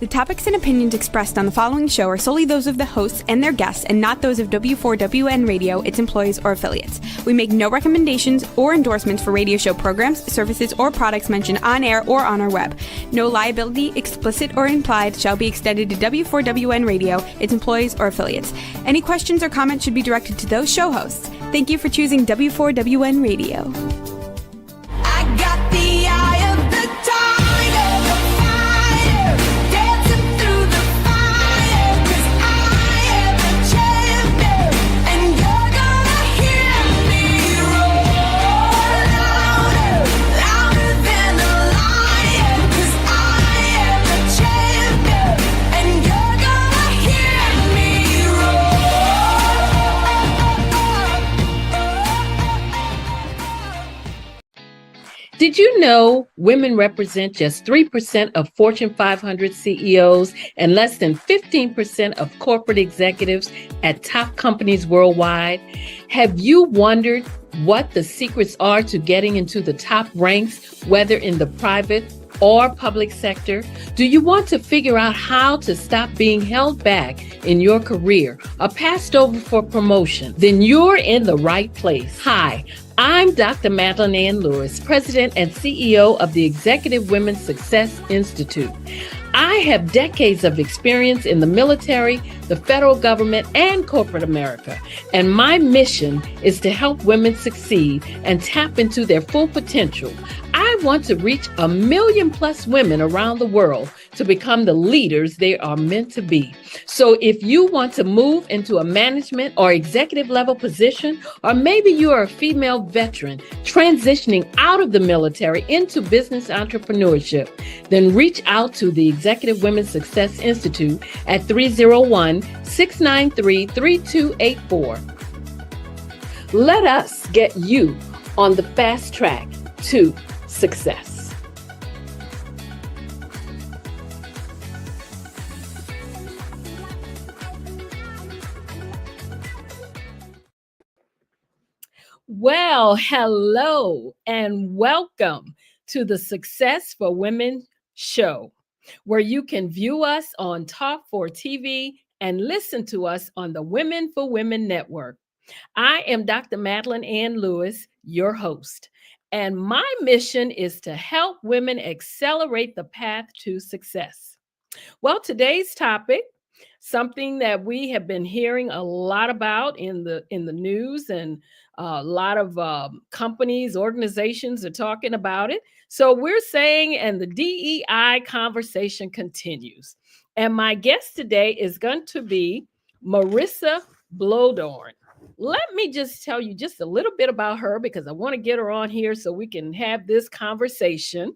The topics and opinions expressed on the following show are solely those of the hosts and their guests and not those of W4WN Radio, its employees, or affiliates. We make no recommendations or endorsements for radio show programs, services, or products mentioned on air or on our web. No liability, explicit or implied, shall be extended to W4WN Radio, its employees, or affiliates. Any questions or comments should be directed to those show hosts. Thank you for choosing W4WN Radio. I got the eye of the tiger, the fire, dancing through the fire, 'cause I am the champion, and you're gonna hear me roar louder, louder than a lion, 'cause I am the champion, and you're gonna hear me roar. Did you know women represent just 3% of Fortune 500 CEOs and less than 15% of corporate executives at top companies worldwide? Have you wondered what the secrets are to getting into the top ranks, whether in the private or public sector? Do you want to figure out how to stop being held back in your career or passed over for promotion? Then you're in the right place. Hi, I'm Dr. Madeline Lewis, President and CEO of the Executive Women's Success Institute. I have decades of experience in the military, the federal government, and corporate America, and my mission is to help women succeed and tap into their full potential. I want to reach 1 million plus women around the world to become the leaders they are meant to be. So if you want to move into a management or executive level position, or maybe you are a female veteran transitioning out of the military into business entrepreneurship, then reach out to the Executive Women's Success Institute at 301-693-3284. Let us get you on the fast track to success. Well, hello and welcome to the Success for Women show, where you can view us on Talk 4 TV and listen to us on the Women for Women Network. I am Dr. Madeline Lewis, your host, and my mission is to help women accelerate the path to success. Well, today's topic, something that we have been hearing a lot about in the news, and a lot of companies, organizations are talking about it. So we're saying, and the DEI conversation continues. And my guest today is going to be Marissa Bloedoorn. Let me just tell you just a little bit about her, because I want to get her on here so we can have this conversation.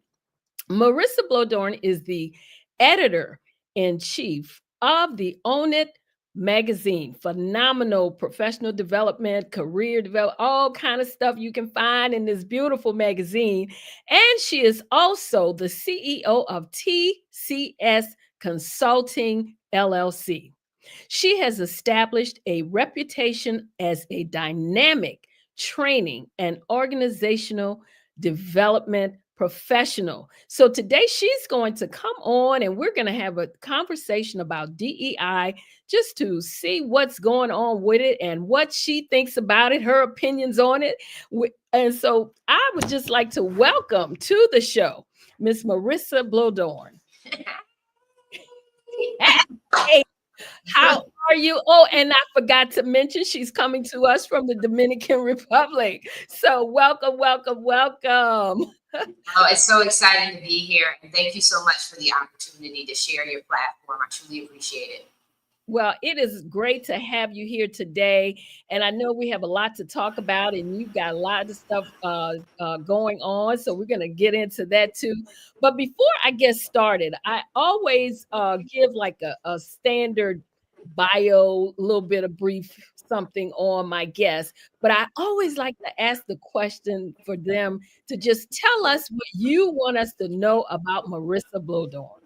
Marissa Bloedoorn is the editor-in-chief of the Own It magazine. Phenomenal professional development, career development, all kind of stuff you can find in this beautiful magazine. And she is also the CEO of TCS Consulting LLC. She has established a reputation as a dynamic training and organizational development professional. So today she's going to come on and we're going to have a conversation about DEI, just to see what's going on with it and what she thinks about it, her opinions on it. And so I would just like to welcome to the show, Miss Marissa Bloedoorn. Hey, how are you? Oh, and I forgot to mention she's coming to us from the Dominican Republic. So welcome, welcome, welcome. Oh, it's so exciting to be here. And thank you so much for the opportunity to share your platform. I truly appreciate it. Well, it is great to have you here today. And I know we have a lot to talk about, and you've got a lot of stuff going on. So we're going to get into that too. But before I get started, I always give like a standard bio, a little bit of brief something on my guests. But I always like to ask the question for them to just tell us what you want us to know about Marissa Bloedoorn.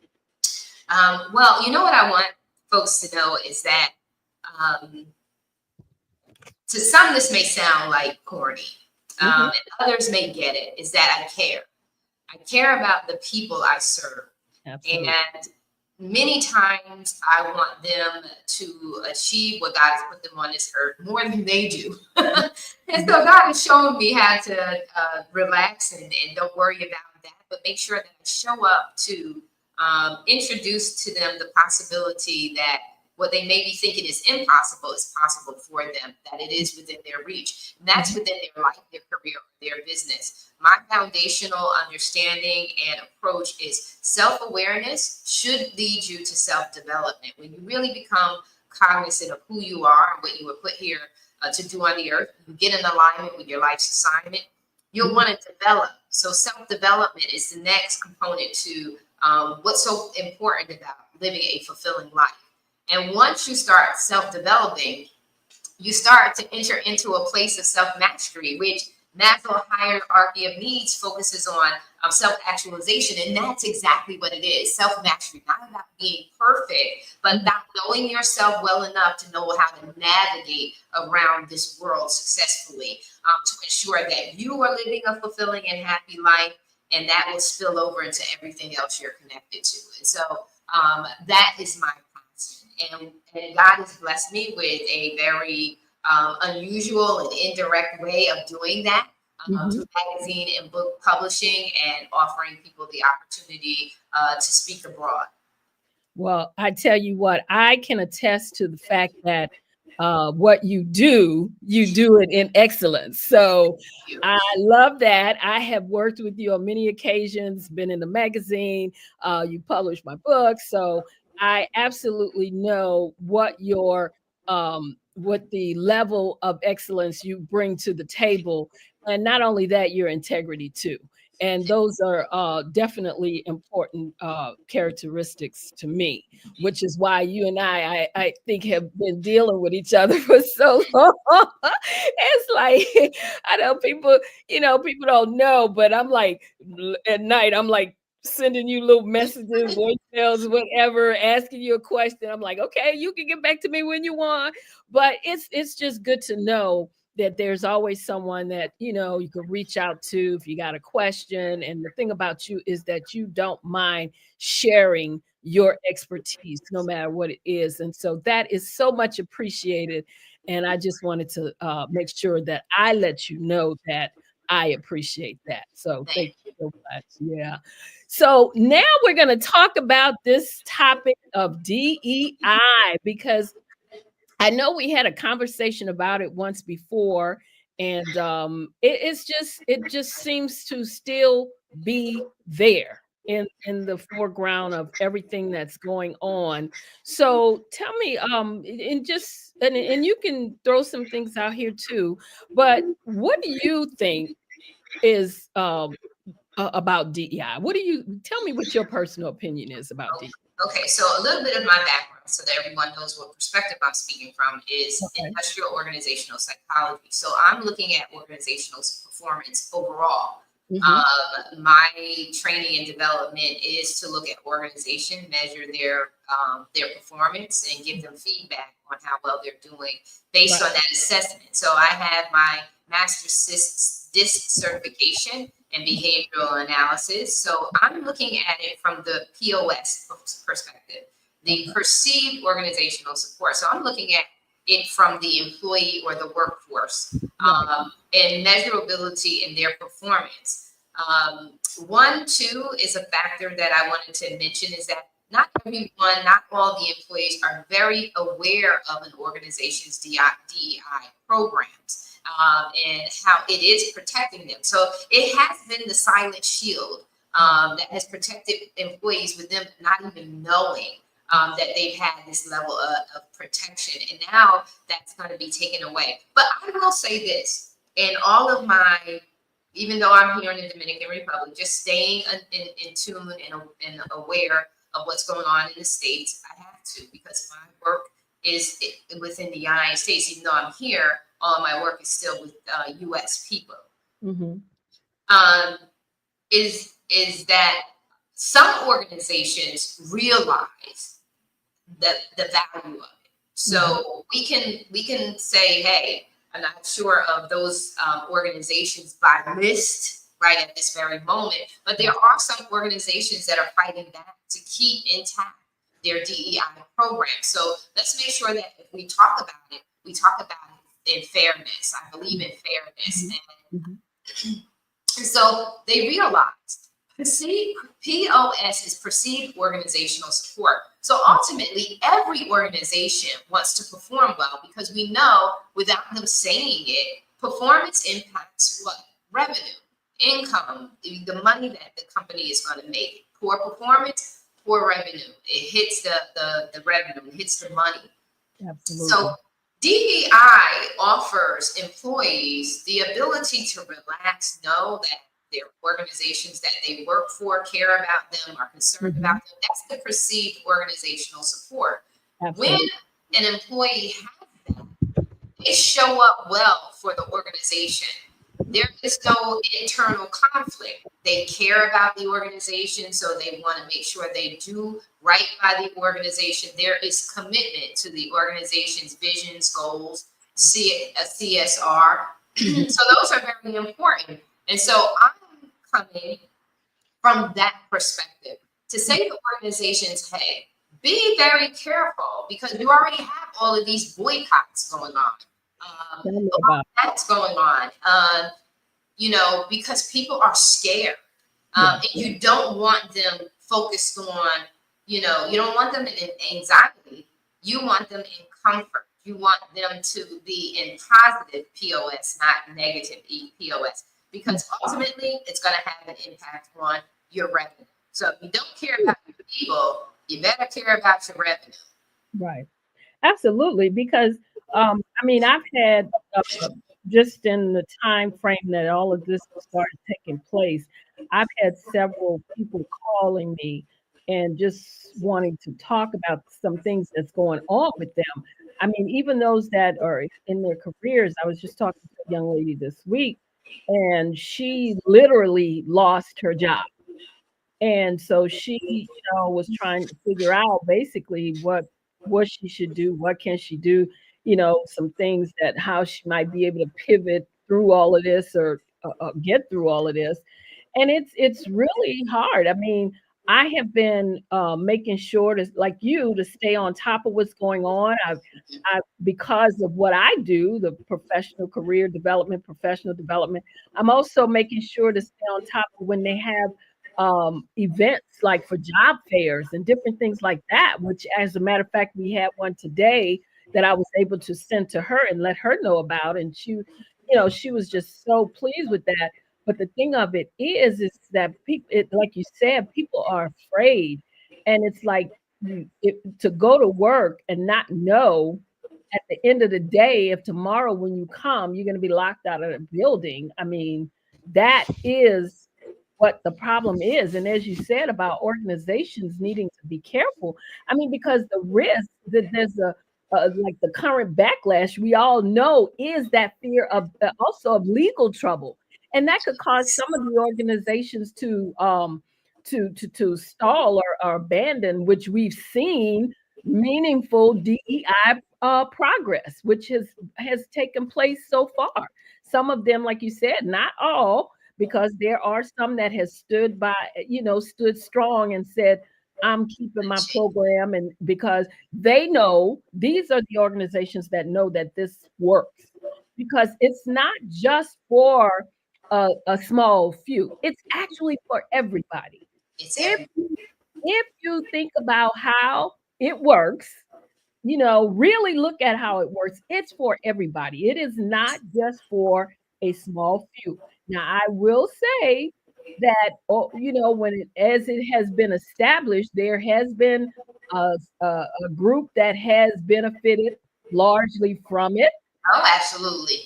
Well, you know what I want folks to know is that to some this may sound like corny, and others may get it, is that I care. I care about the people I serve. Absolutely. And many times I want them to achieve what God has put them on this earth more than they do. And so God has shown me how to relax and don't worry about that, but make sure that I show up to introduce to them the possibility that what they may be thinking is impossible is possible for them, that it is within their reach. And that's within their life, their career, their business. My foundational understanding and approach is self-awareness should lead you to self-development. When you really become cognizant of who you are and what you were put here to do on the earth, you get in alignment with your life's assignment, you'll want to develop. So self-development is the next component to what's so important about living a fulfilling life. And once you start self-developing, you start to enter into a place of self-mastery, which Maslow's hierarchy of needs focuses on self-actualization. And that's exactly what it is. Self-mastery, not about being perfect, but about knowing yourself well enough to know how to navigate around this world successfully, to ensure that you are living a fulfilling and happy life, and that will spill over into everything else you're connected to. And so that is my and God has blessed me with a very unusual and indirect way of doing that through magazine and book publishing and offering people the opportunity to speak abroad. Well, I tell you what, I can attest to the fact that what you do it in excellence. So I love that. I have worked with you on many occasions, been in the magazine, you published my book. So I absolutely know what what the level of excellence you bring to the table. And not only that, your integrity too. And those are definitely important characteristics to me, which is why you and I think have been dealing with each other for so long. It's like, I know people don't know, but I'm like, at night, I'm like, sending you little messages, voicemails, whatever, asking you a question. I'm like, okay, you can get back to me when you want. But it's just good to know that there's always someone that, you can reach out to if you got a question. And the thing about you is that you don't mind sharing your expertise, no matter what it is. And so that is so much appreciated. And I just wanted to make sure that I let you know that I appreciate that. So thank you so much. Yeah. So now we're going to talk about this topic of DEI, because I know we had a conversation about it once before, and it just seems to still be there in the foreground of everything that's going on. So tell me, and you can throw some things out here too, but what do you think is about DEI? Tell me what your personal opinion is about DEI? Okay, so a little bit of my background so that everyone knows what perspective I'm speaking from is industrial organizational psychology. So I'm looking at organizational performance overall. My training and development is to look at organization, measure their performance, and give them feedback on how well they're doing based on that assessment. So I have my master's DISC certification and behavioral analysis. So I'm looking at it from the POS perspective, the perceived organizational support. So I'm looking at it from the employee or the workforce and measurability in their performance. One, too, is a factor that I wanted to mention is that not all the employees are very aware of an organization's DEI programs. And how it is protecting them. So it has been the silent shield that has protected employees with them not even knowing that they've had this level of protection. And now that's going to be taken away. But I will say this, in all of my, even though I'm here in the Dominican Republic, just staying in tune and aware of what's going on in the States, I have to, because my work is within the United States, even though I'm here. All my work is still with U.S. people. Is that some organizations realize the value of it. So we can say, hey, I'm not sure of those organizations by list right at this very moment, but there are some organizations that are fighting back to keep intact their DEI program. So let's make sure that if we talk about it, we talk about it in fairness. I believe in fairness. And so they realized POS is perceived organizational support. So ultimately, every organization wants to perform well because we know without them saying it, performance impacts what? Revenue, income, the money that the company is going to make. Poor performance, poor revenue. It hits the revenue, it hits the money. Absolutely. So DEI offers employees the ability to relax, know that their organizations that they work for care about them, are concerned about them. That's the perceived organizational support. Absolutely. When an employee has that, they show up well for the organization. There is no internal conflict. They care about the organization, so they want to make sure they do right by the organization. There is commitment to the organization's visions, goals, CSR. So those are very important. And so I'm coming from that perspective to say to organizations, hey, be very careful because you already have all of these boycotts going on. That's going on. Because people are scared. And you don't want them focused on, you don't want them in anxiety. You want them in comfort. You want them to be in positive POS, not negative POS, because ultimately it's going to have an impact on your revenue. So if you don't care about your people, you better care about your revenue. Right. Absolutely. Because, I've had just in the time frame that all of this started taking place, I've had several people calling me and just wanting to talk about some things that's going on with them. Even those that are in their careers. I was just talking to a young lady this week, and she literally lost her job. And so she, was trying to figure out basically what she should do, what can she do, some things that how she might be able to pivot through all of this or get through all of this. And it's really hard. I have been making sure to, like you, to stay on top of what's going on. I because of what I do, the professional career development, professional development. I'm also making sure to stay on top of when they have events like for job fairs and different things like that, which as a matter of fact, we had one today that I was able to send to her and let her know about. And she was just so pleased with that. But the thing of it is that people, like you said, people are afraid. And it's like to go to work and not know at the end of the day, if tomorrow when you come, you're going to be locked out of the building. That is what the problem is. And as you said about organizations needing to be careful, because the risk that there's like the current backlash we all know is that fear of also of legal trouble, and that could cause some of the organizations to stall or abandon, which we've seen meaningful DEI progress, which has taken place so far. Some of them, like you said, not all, because there are some that has stood by, stood strong and said, I'm keeping my program. And because they know these are the organizations that know that this works, because it's not just for a small few, it's actually for everybody. If you think about how it works, really look at how it works. It's for everybody. It is not just for a small few. Now, I will say that, as it has been established, there has been a group that has benefited largely from it. Oh, absolutely.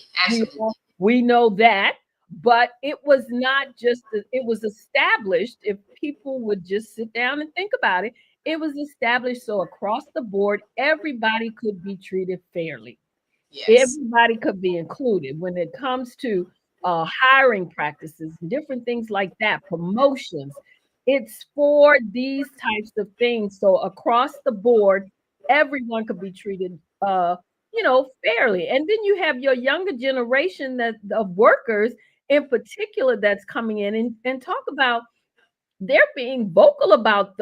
We know that, but it was not just, it was established. If people would just sit down and think about it, it was established so across the board, everybody could be treated fairly. Yes. Everybody could be included when it comes to hiring practices and different things like that, promotions. It's for these types of things. So across the board, everyone could be treated, fairly. And then you have your younger generation that of workers in particular that's coming in and talk about they're being vocal about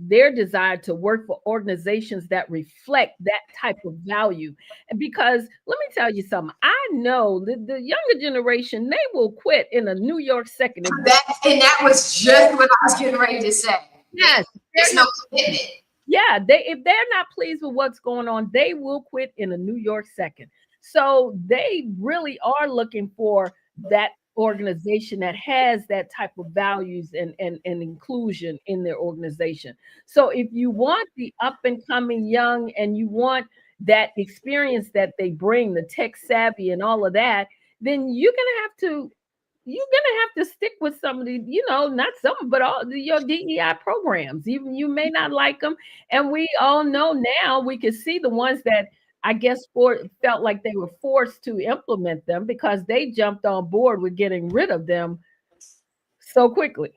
their desire to work for organizations that reflect that type of value. And because let me tell you something, I know the younger generation, they will quit in a New York second. That was just what I was getting ready to say. Yes, There's no commitment. yeah, if they're not pleased with what's going on, they will quit in a New York second. So they really are looking for that organization that has that type of values and inclusion in their organization. So if you want the up and coming young and you want that experience that they bring, the tech savvy and all of that, then you're gonna have to stick with some of the, not some, but your DEI programs. Even you may not like them, and we all know now we can see the ones that I guess felt like they were forced to implement them because they jumped on board with getting rid of them so quickly.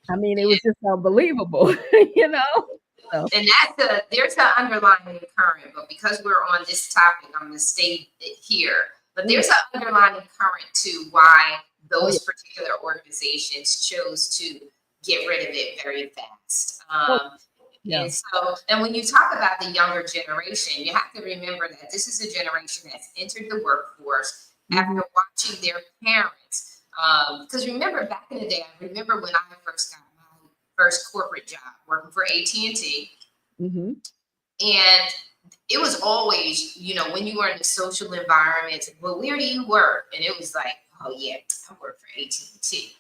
I mean, it was just unbelievable, you know. So, And there's an underlying current, but because we're on this topic, I'm going to stay here. But there's an underlying current to why those particular organizations chose to get rid of it very fast. yeah. And when you talk about the younger generation, you have to remember that this is a generation that's entered the workforce after watching their parents. Because remember, back in the day, I remember when I first got my first corporate job working for AT&T, Mhm. and it was always, when you were in the social environment, well, where do you work? And it was like, oh yeah, I work for AT&T.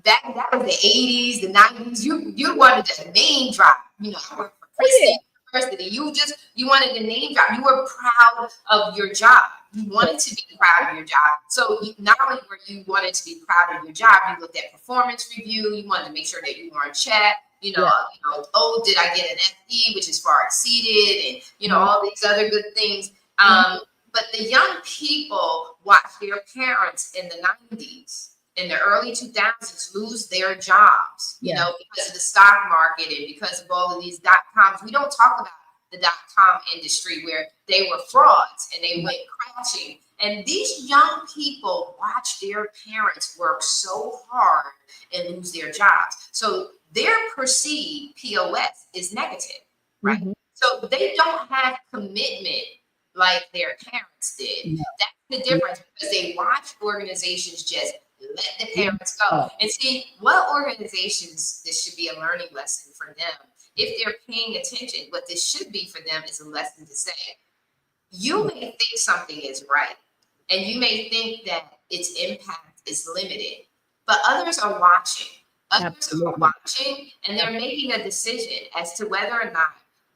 That was the 80s, the 90s. You wanted to name drop. I work for Princeton University. You wanted to name drop. You were proud of your job. You wanted to be proud of your job. So not only were you wanted to be proud of your job, you looked at performance review. You wanted to make sure that you were on check. Oh, did I get an FE, which is far exceeded, and all these other good things. But the young people watched their parents in the 90s, in the early 2000s, lose their jobs, because of the stock market and because of all of these .coms. We don't talk about the .com industry where they were frauds and they went crashing. And these young people watch their parents work so hard and lose their jobs. So their perceived POS is negative, right? So they don't have commitment like their parents did. That's the difference, because they watch organizations just let the parents go. And see, what organizations, this should be a learning lesson for them. If they're paying attention, what this should be for them is a lesson to say, you may think something is right, and you may think that its impact is limited, but others are watching. Others are watching, and they're making a decision as to whether or not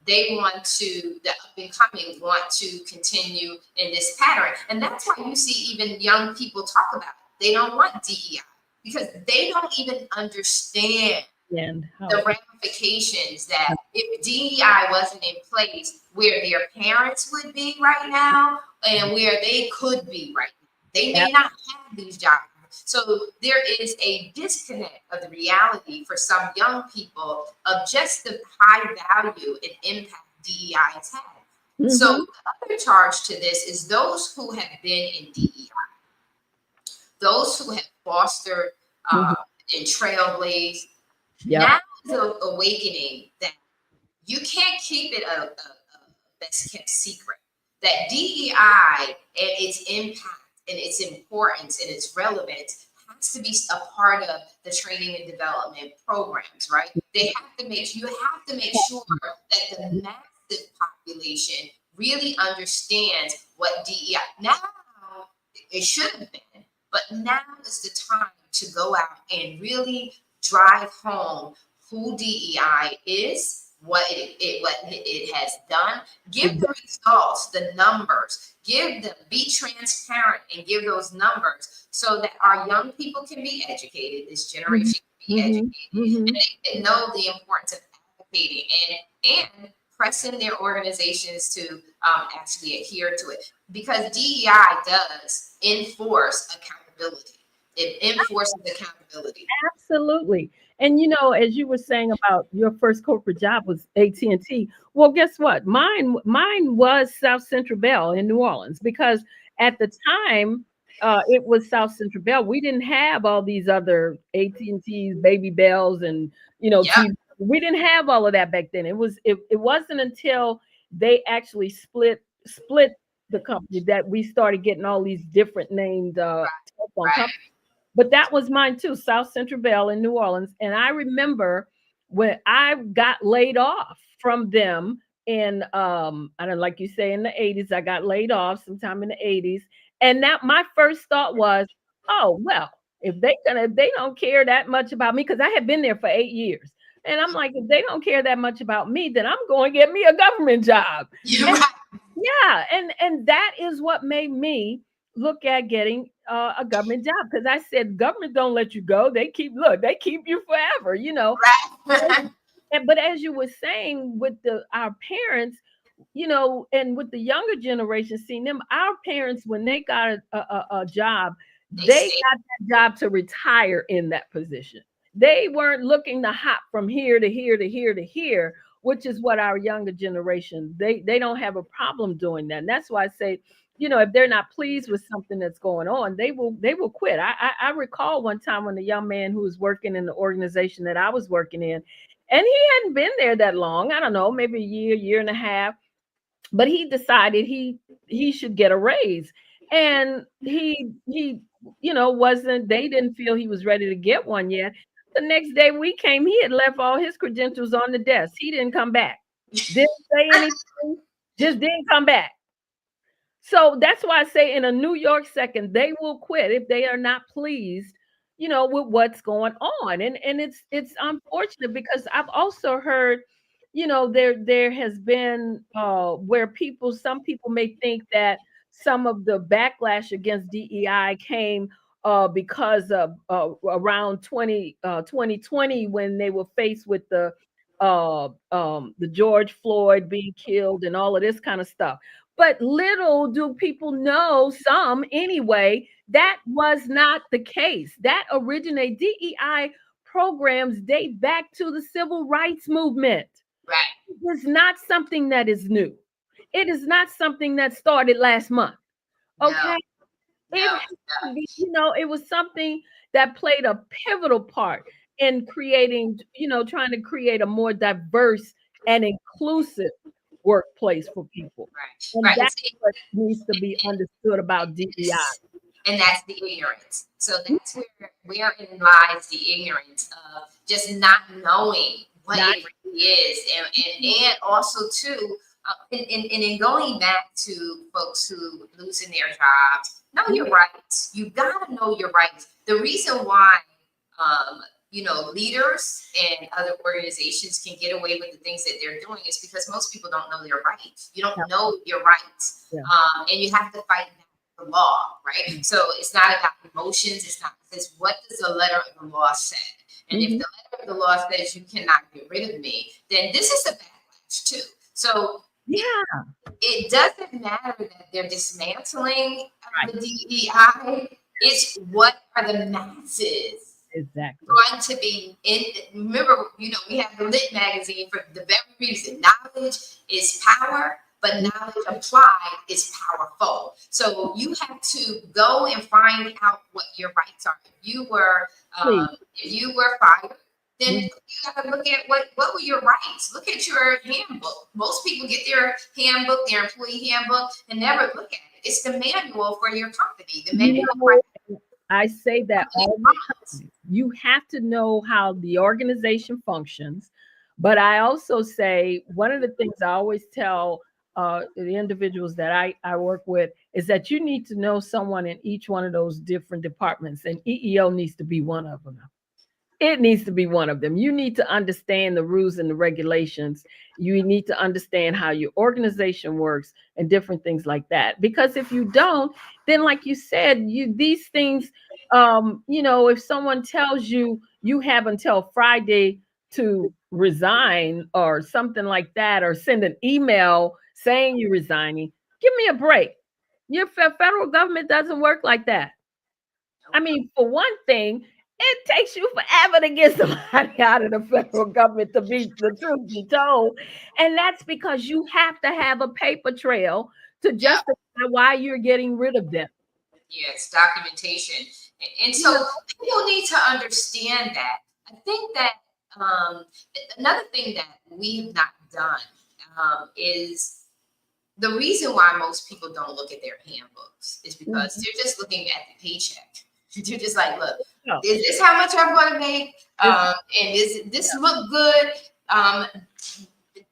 they want to, the up and coming want to continue in this pattern. And that's why you see even young people talk about it. They don't want DEI because they don't even understand the ramifications that if DEI wasn't in place, where their parents would be right now and where they could be right now. They may not have these jobs. So there is a disconnect of the reality for some young people of just the high value and impact DEI has had. So the other charge to this is those who have been in DEI, those who have fostered and trailblazed. Now is an awakening that you can't keep it a best kept secret. That DEI and its impact and its importance and its relevance has to be a part of the training and development programs, right? You have to make sure that the massive population really understands what DEI. Now it should have been, but now is the time to go out and really drive home who DEI is, what it has done. Give the results, the numbers. Give them, be transparent and give those numbers so that our young people can be educated, this generation can be educated, and they can know the importance of advocating and pressing their organizations to actually adhere to it. Because DEI does enforce accountability. It enforces accountability. Absolutely. And as you were saying about your first corporate job was AT&T. Well, guess what? Mine was South Central Bell in New Orleans, because at the time it was South Central Bell. We didn't have all these other AT&T's, Baby Bells, and Yep. TV. We didn't have all of that back then. It wasn't until they actually split the company that we started getting all these different named telephone Right. companies. But that was mine too, South Central Bell in New Orleans. And I remember when I got laid off from them in I don't like you say in the 80s. I got laid off sometime in the 80s. And that my first thought was, oh well, if they don't care that much about me, because I had been there for 8 years. And I'm like, if they don't care that much about me, then I'm going to get me a government job. You're And right. yeah, and that is what made me look at getting a government job, because I said government don't let you go. They keep you forever, Right. And but as you were saying with our parents, and with the younger generation, seeing them, our parents, when they got a job, They they stay. got that job to retire in that position. They weren't looking to hop from here to here to here to here, which is what our younger generation, they don't have a problem doing that. And that's why I say, if they're not pleased with something that's going on, they will quit. I recall one time when a young man who was working in the organization that I was working in, and he hadn't been there that long. I don't know, maybe a year and a half, but he decided he should get a raise. And he wasn't, they didn't feel he was ready to get one yet. The next day we came, he had left all his credentials on the desk. He didn't come back, didn't say anything, just didn't come back. So that's why I say in a New York second, they will quit if they are not pleased, with what's going on. And it's unfortunate, because I've also heard, there has been where some people may think that some of the backlash against DEI came because of around 2020, when they were faced with the George Floyd being killed and all of this kind of stuff. But little do people know, some anyway, that was not the case. That originate DEI programs date back to the civil rights movement. Right. It is not something that is new. It is not something that started last month. No. Okay. It No. has to be, it was something that played a pivotal part in creating, trying to create a more diverse and inclusive workplace for people. Right. And Right. that's what needs to be understood about DEI. And that's the ignorance. So that's wherein lies the ignorance of just not knowing what Not- it really is, and also too, and in going back to folks who losing their jobs, know your rights. You gotta know your rights. The reason why, leaders and other organizations can get away with the things that they're doing is because most people don't know their rights. You don't know your rights, Yeah. and you have to fight the law, right? So it's not about emotions. It's not. It's what does the letter of the law say? And if the letter of the law says you cannot get rid of me, then this is a backlash too. So Yeah. it doesn't matter that they're dismantling the DEI. It's what are the masses Exactly. going to be in. Remember, we have the Lit magazine for the very reason. Knowledge is power, but knowledge applied is powerful. So you have to go and find out what your rights are. If you were fired, then you got to look at what were your rights. Look at your handbook. Most people get their handbook, their employee handbook, and never look at it. It's the manual for your company. The manual. I say that all the time. You have to know how the organization functions. But I also say one of the things I always tell the individuals that I work with is that you need to know someone in each one of those different departments, and EEO needs to be one of them. It needs to be one of them. You need to understand the rules and the regulations. You need to understand how your organization works and different things like that. Because if you don't, then like you said, these things, if someone tells you you have until Friday to resign or something like that, or send an email saying you're resigning, give me a break. Your federal government doesn't work like that. I mean, for one thing, it takes you forever to get somebody out of the federal government, to be the truth be told. And that's because you have to have a paper trail to justify why you're getting rid of them. Yes, documentation. And so people need to understand that. I think that um, another thing that we have not done is the reason why most people don't look at their handbooks is because they're just looking at the paycheck. They're just like, look, Yeah. is this how much I'm going to make? And is this look good?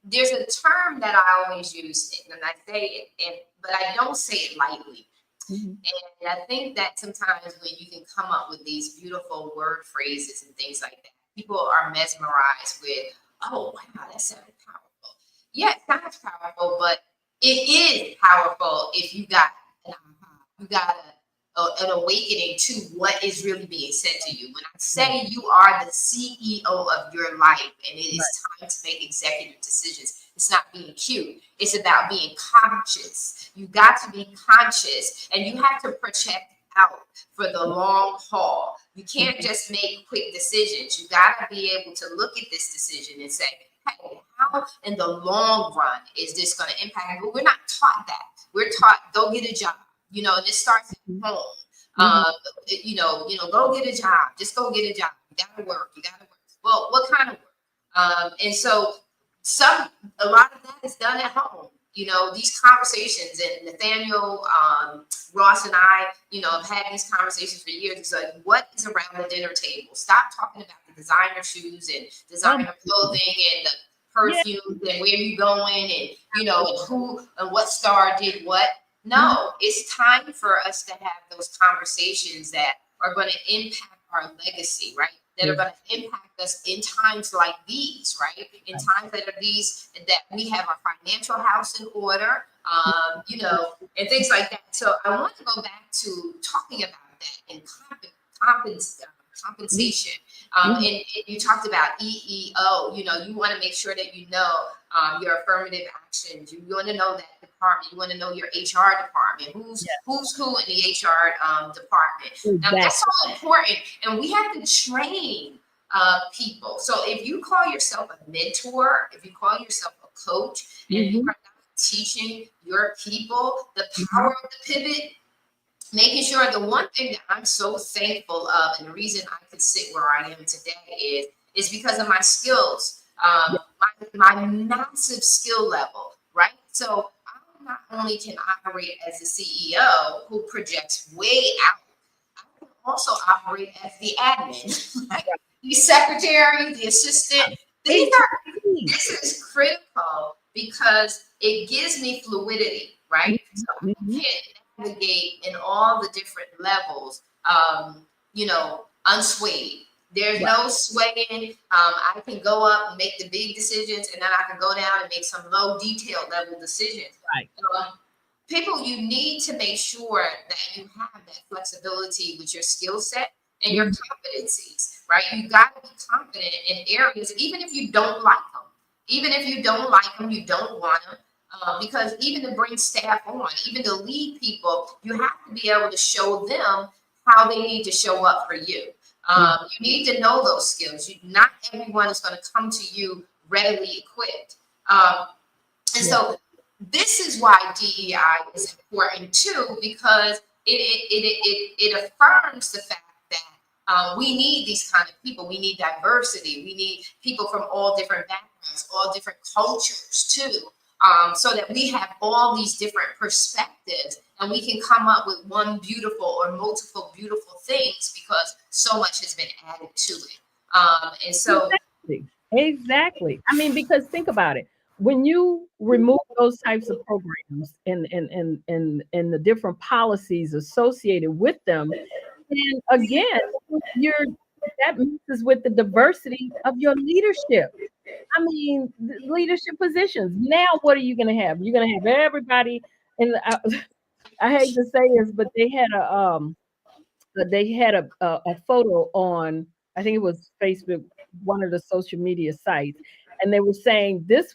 There's a term that I always use, and I say it, but I don't say it lightly. Mhm. And I think that sometimes when you can come up with these beautiful word phrases and things like that, people are mesmerized with, oh, wow, that sounded powerful. Yeah, it sounds powerful, but it is powerful if you got an aha, you got an awakening to what is really being said to you. When I say you are the CEO of your life and it is time to make executive decisions, it's not being cute. It's about being conscious. You got to be conscious and you have to project out for the long haul. You can't just make quick decisions. You got to be able to look at this decision and say, hey, how in the long run is this going to impact? But we're not taught that. We're taught, go get a job. You know, and it starts at home. Go get a job. Just go get a job. You gotta work. You gotta work. Well, what kind of work? And so a lot of that is done at home. You know, these conversations, and Nathaniel Ross and I, have had these conversations for years. It's like, what is around the dinner table? Stop talking about the designer shoes and designer clothing and the perfumes and where you going and and who and what star did what. No, it's time for us to have those conversations that are going to impact our legacy, right? That are going to impact us in times like these, right? In times that are these, that we have our financial house in order, and things like that. So I want to go back to talking about that and compensation. And you talked about EEO. You want to make sure that your affirmative actions. You want to know that department. You want to know your HR department. Who's who in the HR department. That's all important, and we have to train people. So if you call yourself a mentor, if you call yourself a coach, and you are not teaching your people the power of the pivot, making sure the one thing that I'm so thankful of, and the reason I can sit where I am today is because of my skills, my massive skill level, right? So I not only can operate as the CEO who projects way out, I can also operate as the admin, right? The secretary, the assistant. This is critical because it gives me fluidity, right? So I can navigate in all the different levels, unswayed. There's no swaying. I can go up and make the big decisions, and then I can go down and make some low detail level decisions. Right. People, you need to make sure that you have that flexibility with your skill set and your competencies, right? You got to be confident in areas, even if you don't like them. Even if you don't like them, you don't want them. Because even to bring staff on, even to lead people, you have to be able to show them how they need to show up for you. You need to know those skills. Not everyone is going to come to you readily equipped. So this is why DEI is important too, because it affirms the fact that we need these kind of people. We need diversity. We need people from all different backgrounds, all different cultures too. So that we have all these different perspectives and we can come up with one beautiful or multiple beautiful things because so much has been added to it. And so exactly. I mean, because think about it. When you remove those types of programs and the different policies associated with them, and again, that messes with the diversity of your leadership. I mean, leadership positions. Now, what are you going to have? You're going to have everybody. And I hate to say this, but they had a photo on, I think it was Facebook, one of the social media sites, and they were saying they had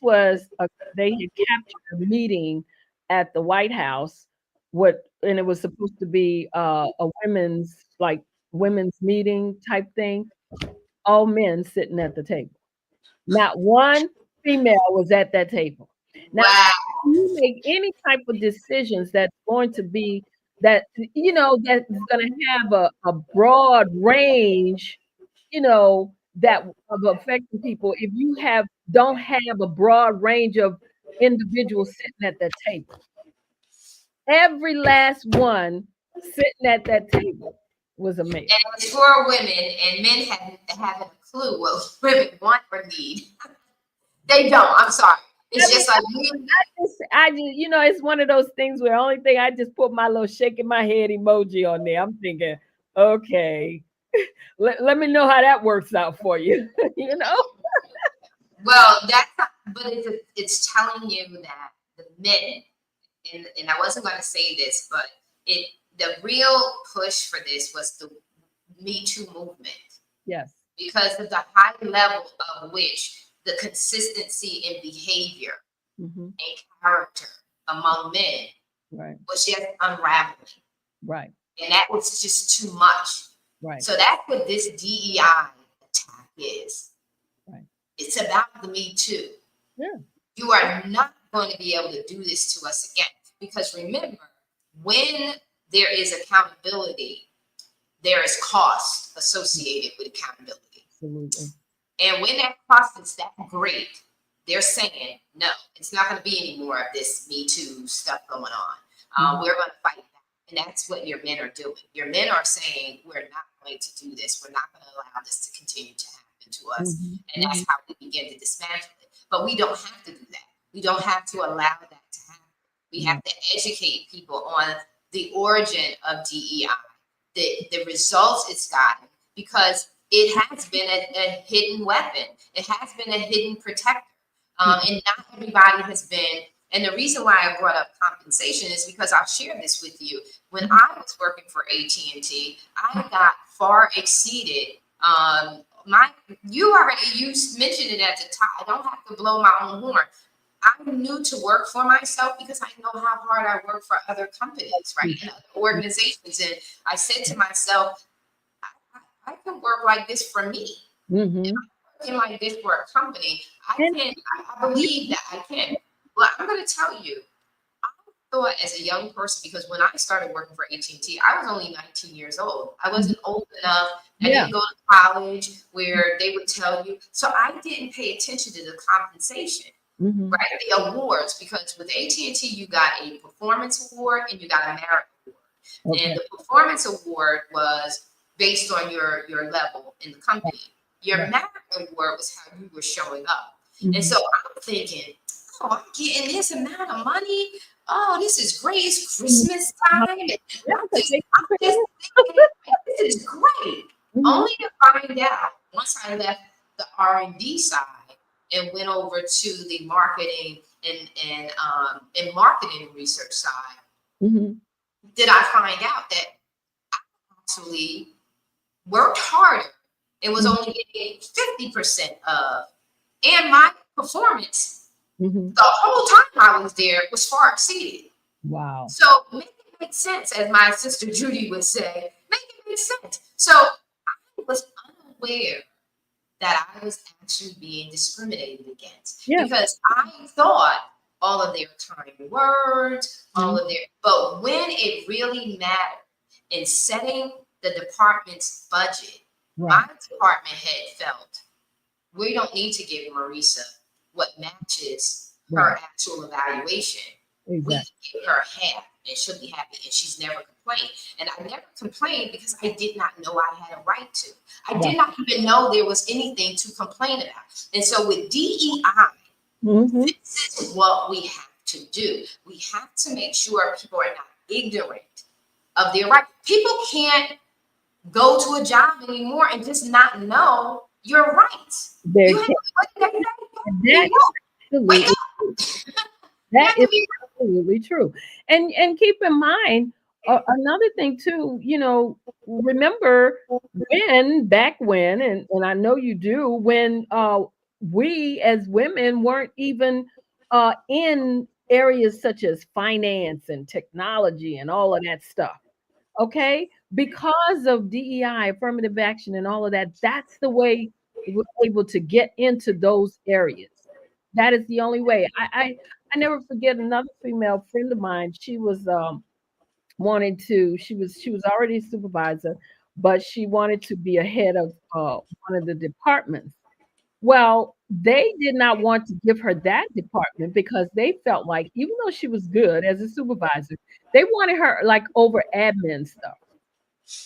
captured a meeting at the White House, and it was supposed to be a women's meeting type thing. All men sitting at the table. Not one female was at that table. Now, wow. you make any type of decisions that's going to be that that's going to have a broad range, that of affecting people. If you don't have a broad range of individuals sitting at that table, every last one sitting at that table was a male. And it's for women, and men haven't a clue what women want or need. They don't. I'm sorry. It's just like I just, it's one of those things where only thing I just put my little shaking my head emoji on there. I'm thinking, okay, let me know how that works out for you. well, but it's telling you that the men, and I wasn't going to say this, but the real push for this was the Me Too movement. Yes. Because of the high level of which the consistency in behavior and character among men was just unraveling. Right. And that was just too much. Right. So that's what this DEI attack is. Right. It's about the Me Too. Yeah. You are not going to be able to do this to us again. Because remember, when there is accountability, there is cost associated with accountability. Absolutely. And when that cost is that great, they're saying, no, it's not going to be any more of this Me Too stuff going on. We're going to fight that. And that's what your men are doing. Your men are saying, we're not going to do this. We're not going to allow this to continue to happen to us. And that's how we begin to dismantle it. But we don't have to do that. We don't have to allow that to happen. We have to educate people on the origin of DEI, the results it's gotten, because it has been a hidden weapon. It has been a hidden protector. And not everybody has been. And the reason why I brought up compensation is because I'll share this with you. When I was working for AT&T, I got far exceeded. You mentioned it at the top. I don't have to blow my own horn. I'm new to work for myself because I know how hard I work for other companies, right? And other organizations. And I said to myself, I can work like this for me. If I'm working like this for a company, I believe that I can. Well, I'm going to tell you, I thought as a young person, because when I started working for AT&T, I was only 19 years old. I wasn't old enough. I didn't go to college where they would tell you. So I didn't pay attention to the compensation, right? The awards, because with AT&T, you got a performance award and you got a merit award. And the performance award was based on your level in the company. Your merit award was how you were showing up. And so I'm thinking, oh, I'm getting this amount of money. Oh, this is great. It's Christmas time. I'm just thinking, this is great. Only to find out once I left the R&D side and went over to the marketing and marketing research side, did I find out that I actually worked harder and was only getting 50% of, and my performance the whole time I was there was far exceeded. Wow. So make it make sense, as my sister Judy would say, make it make sense. So I was unaware that I was actually being discriminated against because I thought all of their kind words, but when it really mattered in setting the department's budget, my department head felt, we don't need to give Marissa what matches her actual evaluation. We can give her half and she'll be happy, and she's never complained. And I never complained because I did not know I had a right to. I did not even know there was anything to complain about. And so with DEI, this is what we have to do. We have to make sure people are not ignorant of their right. People can't go to a job anymore and just not know your rights. That is absolutely true. And keep in mind another thing too, remember back when, and I know you do, when we as women weren't even in areas such as finance and technology and all of that stuff. Okay, because of DEI, affirmative action, and all of that, that's the way we're able to get into those areas. That is the only way. I never forget another female friend of mine. She was wanted to. She was already a supervisor, but she wanted to be a head of one of the departments. Well, they did not want to give her that department because they felt like even though she was good as a supervisor, they wanted her like over admin stuff.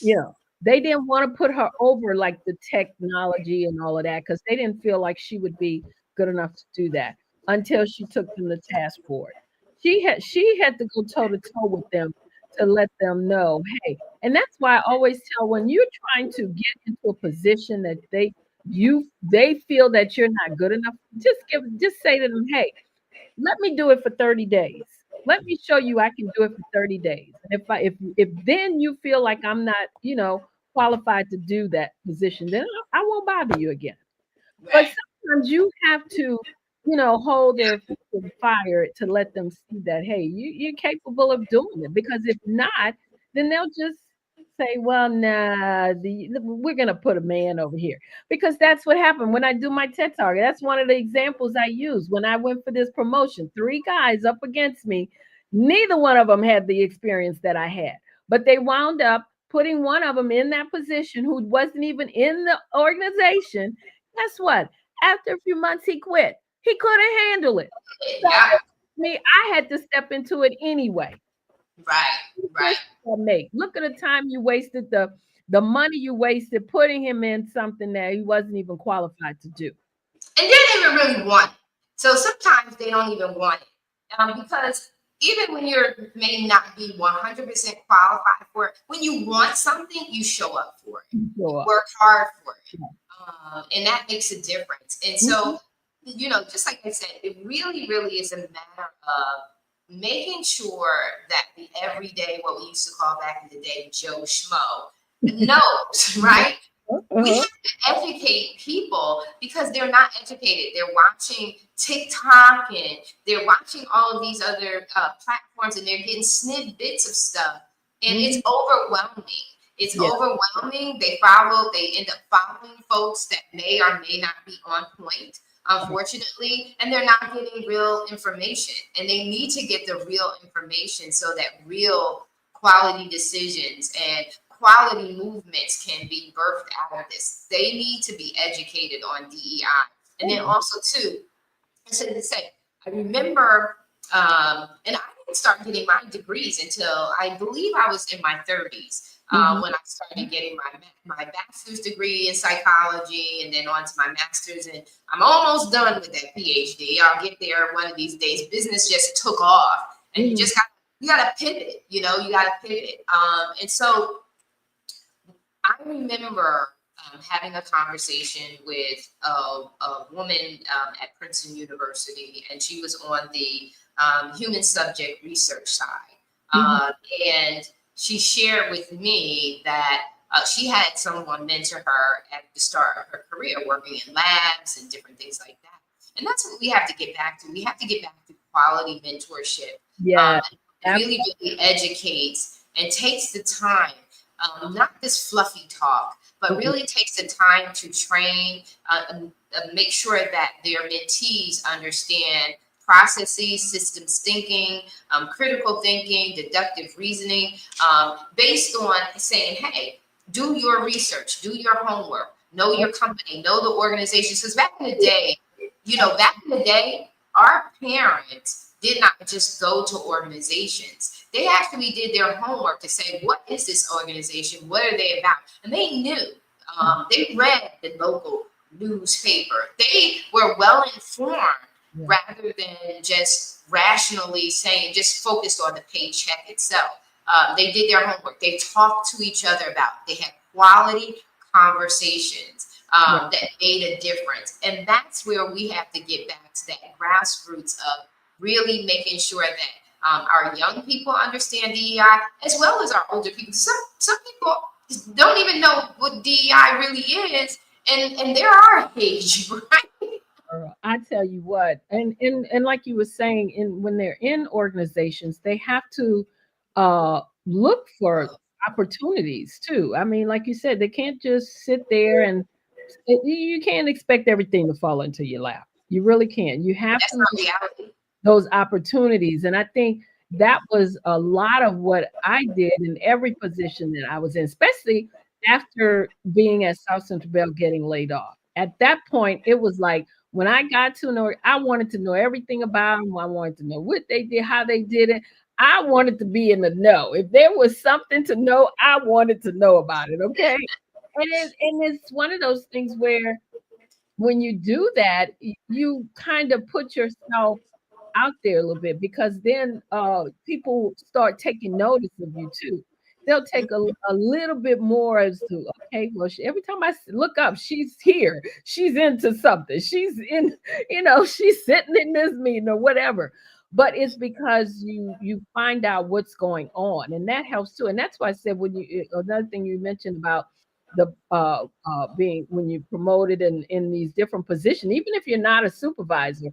You know, they didn't want to put her over like the technology and all of that because they didn't feel like she would be good enough to do that until she took them to task force. She had to go toe to toe with them to let them know, hey, and that's why I always tell when you're trying to get into a position that they feel that you're not good enough, just say to them, hey, let me do it for 30 days. Let me show you I can do it for 30 days. And if then you feel like I'm not, qualified to do that position, then I won't bother you again. But Right. sometimes you have to, hold their feet to the fire to let them see that, hey, you're capable of doing it. Because if not, then they'll just say, well, nah, we're going to put a man over here. Because that's what happened when I do my TED Talk. That's one of the examples I use when I went for this promotion. Three guys up against me. Neither one of them had the experience that I had. But they wound up putting one of them in that position who wasn't even in the organization. Guess what? After a few months, he quit. He couldn't handle it. So Yeah. me, I had to step into it anyway. Right. Right. Make. Look at the time you wasted, the money you wasted putting him in something that he wasn't even qualified to do. And they don't even really want it. So sometimes they don't even want it. Because even when you may not be 100% qualified for it, when you want something, you show up for it. You So, work hard for it. yeah. And that makes a difference. And Mhm. so, just like I said, it really, really is a matter of making sure that the everyday, what we used to call back in the day, Joe Schmo, knows, right? We Uh-huh. have to educate people because they're not educated. They're watching TikTok and they're watching all of these other platforms and they're getting snippets of stuff. And it's Mhm. overwhelming. It's Yeah. overwhelming. They end up following folks that may or may not be on point, unfortunately, and they're not getting real information. And they need to get the real information so that real quality decisions and quality movements can be birthed out of this. They need to be educated on DEI. And then also too, I said to say, I remember, and I didn't start getting my degrees until I believe I was in my 30s Mhm. when I started getting my bachelor's degree in psychology and then on to my master's. And I'm almost done with that PhD. I'll get there one of these days. Business just took off, and Mhm. you got to pivot. You got to pivot. And so I remember having a conversation with a woman at Princeton University, and she was on the human subject research side. Mhm. Uh, and she shared with me that she had someone mentor her at the start of her career, working in labs and different things like that. And that's what we have to get back to. We have to get back to quality mentorship. Yeah. Really, really educates and takes the time, not this fluffy talk, but Absolutely. really takes the time to train and make sure that their mentees understand processes, systems thinking, critical thinking, deductive reasoning, based on saying, hey, do your research, do your homework, know your company, know the organization. Because back in the day, our parents did not just go to organizations. They actually did their homework to say, what is this organization? What are they about? And they knew. They read the local newspaper. They were well informed Yeah. rather than just rationally saying, just focused on the paycheck itself. They did their homework. They talked to each other about it. They had quality conversations Yeah. that made a difference. And that's where we have to get back to that grassroots of really making sure that our young people understand DEI as well as our older people. Some people don't even know what DEI really is, and they're our age, right? Girl, I tell you what, and like you were saying, in when they're in organizations, they have to look for opportunities too. I mean, like you said, they can't just sit there and you can't expect everything to fall into your lap. You really can't. You have That's to our reality. those opportunities. And I think that was a lot of what I did in every position that I was in, especially after being at South Central Bell getting laid off. At that point, it was like when I got to know, I wanted to know everything about them. I wanted to know what they did, how they did it. I wanted to be in the know. If there was something to know, I wanted to know about it. Okay. And it's one of those things where when you do that, you kind of put yourself out there a little bit because then people start taking notice of you too. They'll take a little bit more as to, okay, well, every time I look up, she's here. She's into something. She's in, she's sitting in this meeting or whatever. But it's because you find out what's going on, and that helps too. And that's why I said when you another thing you mentioned about the being when you promoted in these different positions, even if you're not a supervisor,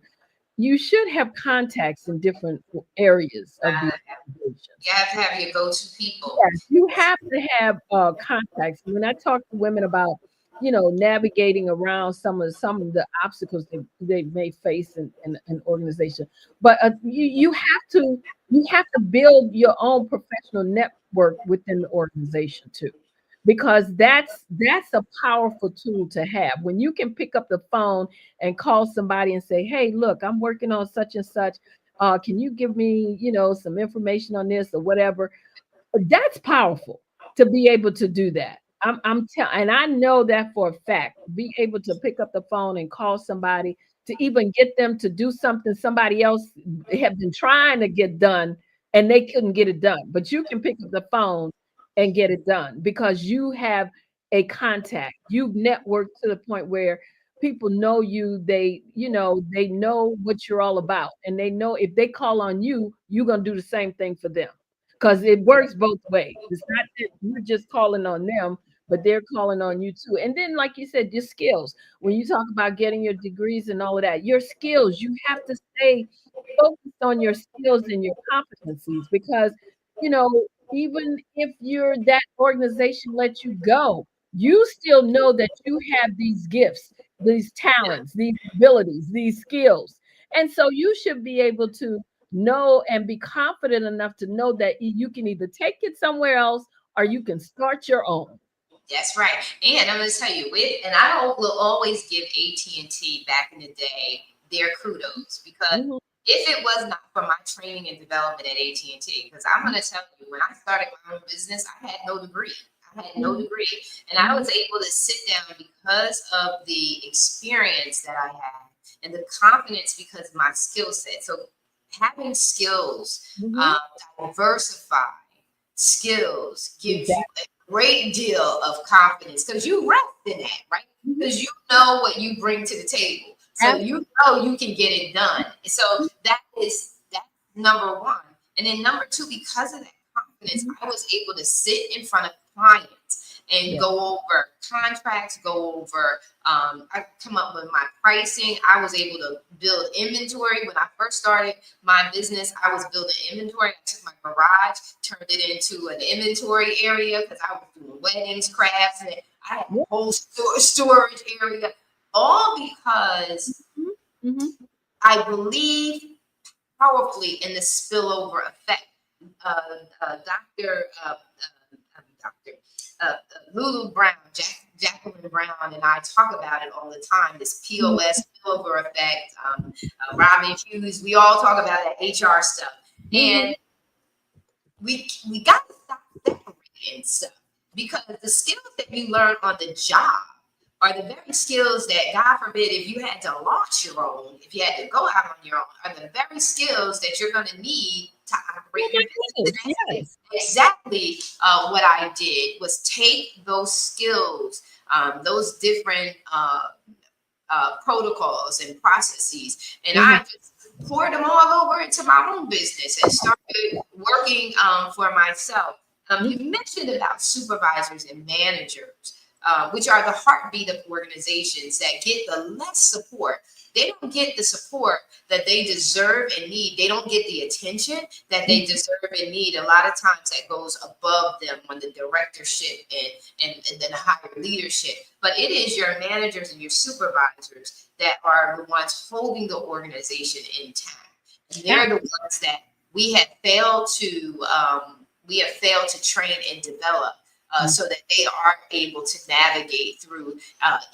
you should have contacts in different areas of the organization. You have to have your go-to people. Yes, you have to have contacts. When I talk to women about, navigating around some of the obstacles they may face in an organization, but you have to build your own professional network within the organization too, because that's a powerful tool to have when you can pick up the phone and call somebody and say, hey, look, I'm working on such and such. Can you give me, some information on this or whatever? That's powerful to be able to do that. And I know that for a fact. Be able to pick up the phone and call somebody to even get them to do something somebody else have been trying to get done and they couldn't get it done. But you can pick up the phone and get it done because you have a contact. You've networked to the point where people know you. They know what you're all about, and they know if they call on you, you're gonna do the same thing for them because it works both ways. It's not that you're just calling on them, but they're calling on you too. And then, like you said, your skills. When you talk about getting your degrees and all of that, your skills, you have to stay focused on your skills and your competencies because, you know, even if that organization lets you go, you still know that you have these gifts, these talents, these abilities, these skills. And so you should be able to know and be confident enough to know that you can either take it somewhere else or you can start your own. That's right. And I'm going to tell you, and I will always give AT&T back in the day their kudos because if it was not for my training and development at AT&T, because I'm going to tell you, when I started my own business, I had no degree. And I was able to sit down because of the experience that I had and the confidence because of my skill set. So having skills, diversify skills gives you a great deal of confidence because you rest in that, right? Because you know what you bring to the table. So you know you can get it done. And so that's number one. And then number two, because of that confidence, I was able to sit in front of clients and go over contracts, I come up with my pricing. I was able to build inventory. When I first started my business, I was building inventory. I took my garage, turned it into an inventory area because I was doing weddings, crafts, and I had a whole storage area, all because I believe powerfully in the spillover effect. Lulu Brown, Jacqueline Brown, and I talk about it all the time. This POS spillover effect. Robin Hughes, we all talk about that HR stuff, and we got to stop separating stuff because the skills that you learn on the job are the very skills that, God forbid, if you had to launch your own, if you had to go out on your own, are the very skills that you're going to need to operate your business. Yes. Exactly what I did was take those skills, those different protocols and processes, and I just poured them all over into my own business and started working for myself. You mentioned about supervisors and managers, which are the heartbeat of organizations that get the less support. They don't get the support that they deserve and need. They don't get the attention that they deserve and need. A lot of times that goes above them on the directorship and then the higher leadership. But it is your managers and your supervisors that are the ones holding the organization intact. And they're the ones that we have failed to train and develop so that they are able to navigate through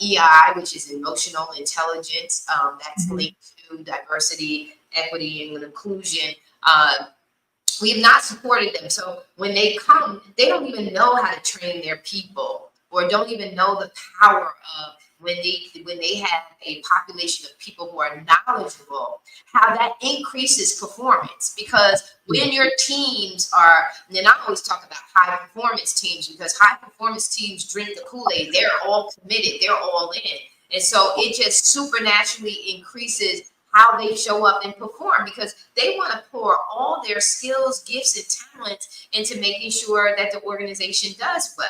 EI, which is emotional intelligence. That's linked to diversity, equity, and inclusion. We have not supported them. So when they come, they don't even know how to train their people, or don't even know the power of when they have a population of people who are knowledgeable, how that increases performance. Because when your teams are, and then I always talk about high performance teams, because high performance teams drink the Kool-Aid. They're all committed. They're all in. And so it just supernaturally increases how they show up and perform, because they want to pour all their skills, gifts, and talents into making sure that the organization does well.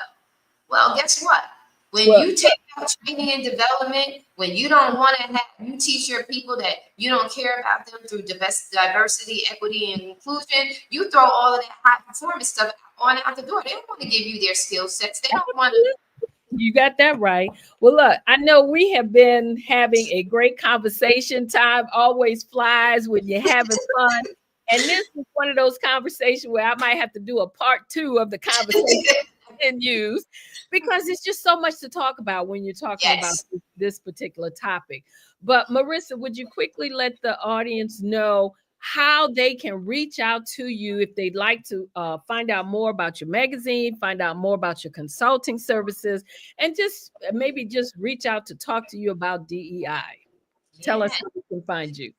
Well, guess what? When you take out training and development, when you don't want to have, you teach your people that you don't care about them through diversity, equity, and inclusion, you throw all of that high performance stuff on out the door. They don't want to give you their skill sets. They don't want to. You got that right. Well, look, I know we have been having a great conversation. Time always flies when you're having fun. And this is one of those conversations where I might have to do a part 2 of the conversation and use, because it's just so much to talk about when you're talking about this particular topic. But Marissa, would you quickly let the audience know how they can reach out to you if they'd like to find out more about your magazine, find out more about your consulting services, and just maybe just reach out to talk to you about DEI? Tell us how we can find you.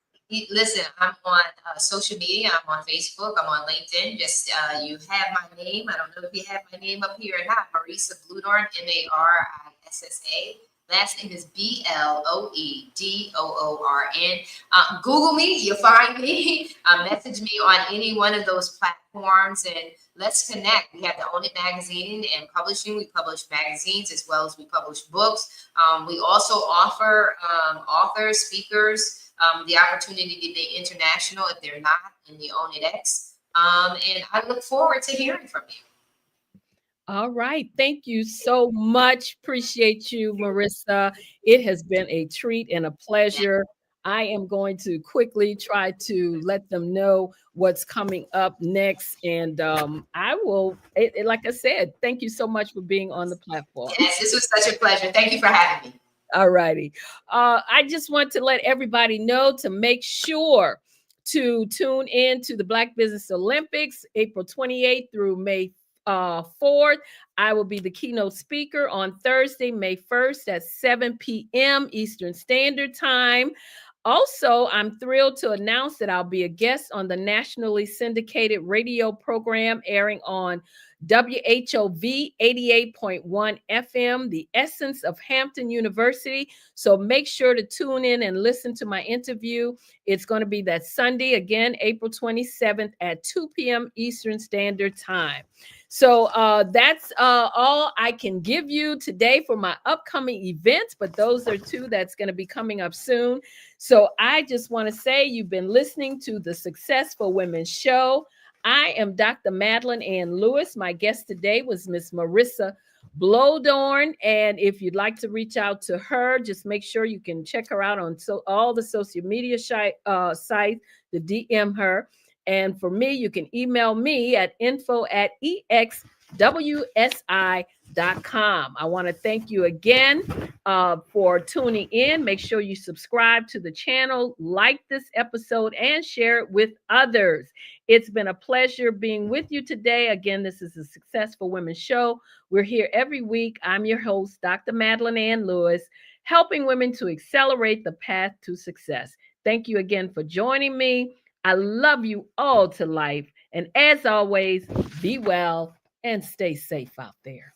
Listen, I'm on social media. I'm on Facebook. I'm on LinkedIn. Just you have my name. I don't know if you have my name up here or not. Marissa Bloedoorn, Marissa. Last name is Bloedoorn. Google me. You'll find me. Message me on any one of those platforms, and let's connect. We have the Own It magazine and publishing. We publish magazines as well as we publish books. We also offer authors, speakers, the opportunity to be international if they're not in the Own It X. And I look forward to hearing from you. All right. Thank you so much. Appreciate you, Marissa. It has been a treat and a pleasure. I am going to quickly try to let them know what's coming up next. And I will, like I said, thank you so much for being on the platform. Yes, this was such a pleasure. Thank you for having me. All righty. I just want to let everybody know to make sure to tune in to the Black Business Olympics, April 28th through May 4th. I will be the keynote speaker on Thursday, May 1st at 7 p.m. Eastern Standard Time. Also, I'm thrilled to announce that I'll be a guest on the nationally syndicated radio program airing on WHOV 88.1 FM, the essence of Hampton University. So make sure to tune in and listen to my interview. It's going to be that Sunday, again, April 27th at 2 p.m. Eastern Standard Time. So that's all I can give you today for my upcoming events, but those are 2 that's going to be coming up soon. So I just want to say you've been listening to the Successful Women Show. I am Dr. Madeline Ann Lewis. My guest today was Miss Marissa Bloedoorn. And if you'd like to reach out to her, just make sure you can check her out on all the social media sites to DM her. And for me, you can email me at info@exwsi.com. I want to thank you again for tuning in. Make sure you subscribe to the channel, like this episode, and share it with others. It's been a pleasure being with you today. Again, this is the Successful Women Show. We're here every week. I'm your host, Dr. Madeline Ann Lewis, helping women to accelerate the path to success. Thank you again for joining me. I love you all to life. And as always, be well and stay safe out there.